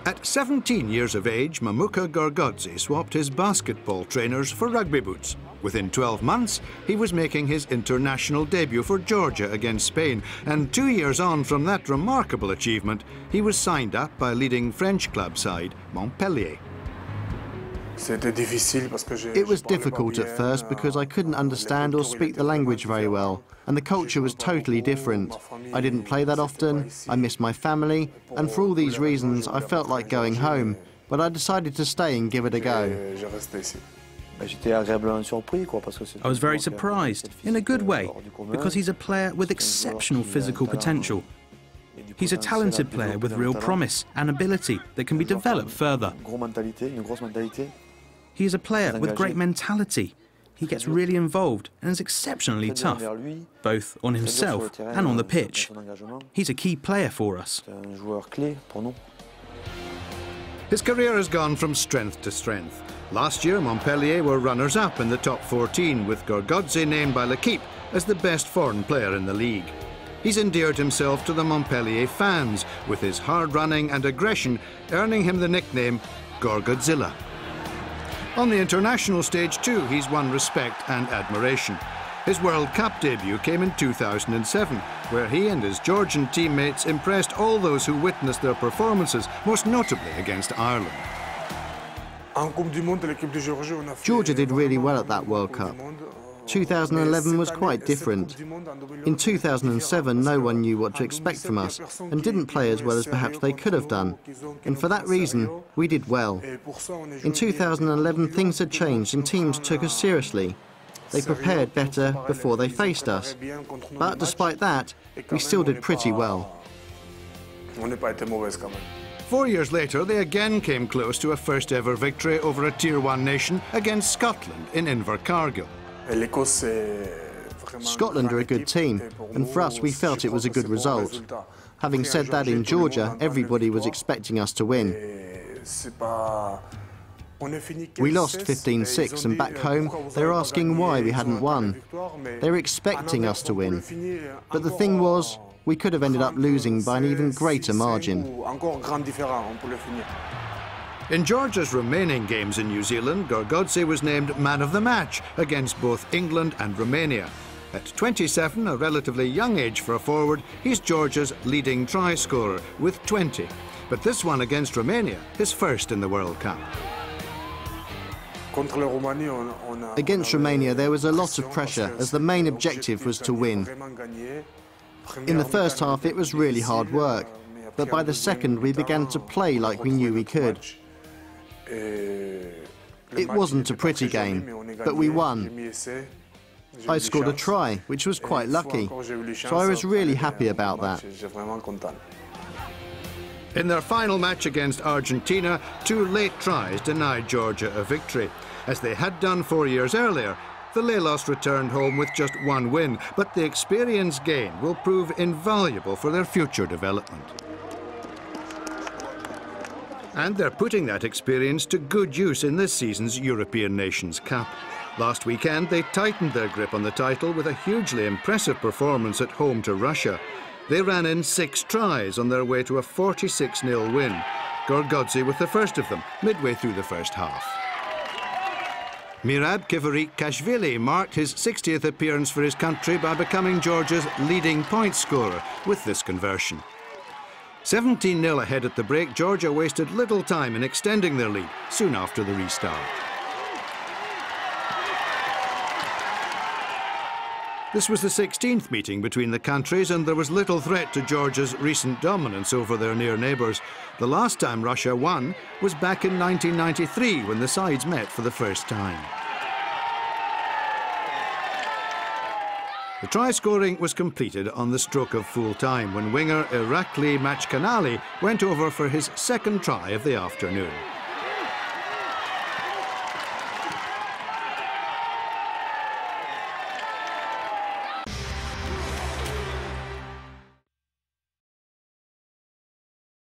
At 17 years of age, Mamuka Gorgodze swapped his basketball trainers for rugby boots. Within 12 months, he was making his international debut for Georgia against Spain, and 2 years on from that remarkable achievement, he was signed up by leading French club side Montpellier. It was difficult at first because I couldn't understand or speak the language very well, and the culture was totally different. I didn't play that often, I missed my family, and for all these reasons I felt like going home, but I decided to stay and give it a go. I was very surprised, in a good way, because he's a player with exceptional physical potential. He's a talented player with real promise and ability that can be developed further. He is a player with great mentality. He gets really involved and is exceptionally tough, both on himself and on the pitch. He's a key player for us. His career has gone from strength to strength. Last year, Montpellier were runners-up in the top 14, with Gorgodze named by L'Équipe as the best foreign player in the league. He's endeared himself to the Montpellier fans, with his hard running and aggression earning him the nickname Gorgodzilla. On the international stage too, he's won respect and admiration. His World Cup debut came in 2007, where he and his Georgian teammates impressed all those who witnessed their performances, most notably against Ireland. Georgia did really well at that World Cup. 2011 was quite different. In 2007, no one knew what to expect from us and didn't play as well as perhaps they could have done. And for that reason, we did well. In 2011, things had changed and teams took us seriously. They prepared better before they faced us. But despite that, we still did pretty well. 4 years later, they again came close to a first-ever victory over a Tier 1 nation against Scotland in Invercargill. Scotland are a good team, and for us we felt it was a good result. Having said that, in Georgia, everybody was expecting us to win. We lost 15-6, and back home they were asking why we hadn't won. They were expecting us to win. But the thing was, we could have ended up losing by an even greater margin. In Georgia's remaining games in New Zealand, Gorgodze was named man of the match against both England and Romania. At 27, a relatively young age for a forward, he's Georgia's leading try scorer with 20. But this one against Romania, his first in the World Cup. Against Romania, there was a lot of pressure, as the main objective was to win. In the first half, it was really hard work, but by the second, we began to play like we knew we could. It wasn't a pretty game, but we won. I scored a try, which was quite lucky, so I was really happy about that. In their final match against Argentina, 2 late tries denied Georgia a victory. As they had done 4 years earlier, the Lelos returned home with just 1 win, but the experience gained will prove invaluable for their future development. And they're putting that experience to good use in this season's European Nations Cup. Last weekend, they tightened their grip on the title with a hugely impressive performance at home to Russia. They ran in 6 tries on their way to a 46-0 win. Gorgodze with the first of them, midway through the first half. Mirab Kashvili marked his 60th appearance for his country by becoming Georgia's leading point scorer with this conversion. 17-0 ahead at the break, Georgia wasted little time in extending their lead soon after the restart. This was the 16th meeting between the countries, and there was little threat to Georgia's recent dominance over their near neighbours. The last time Russia won was back in 1993, when the sides met for the first time. The try scoring was completed on the stroke of full time when winger Irakli Machkanali went over for his second try of the afternoon.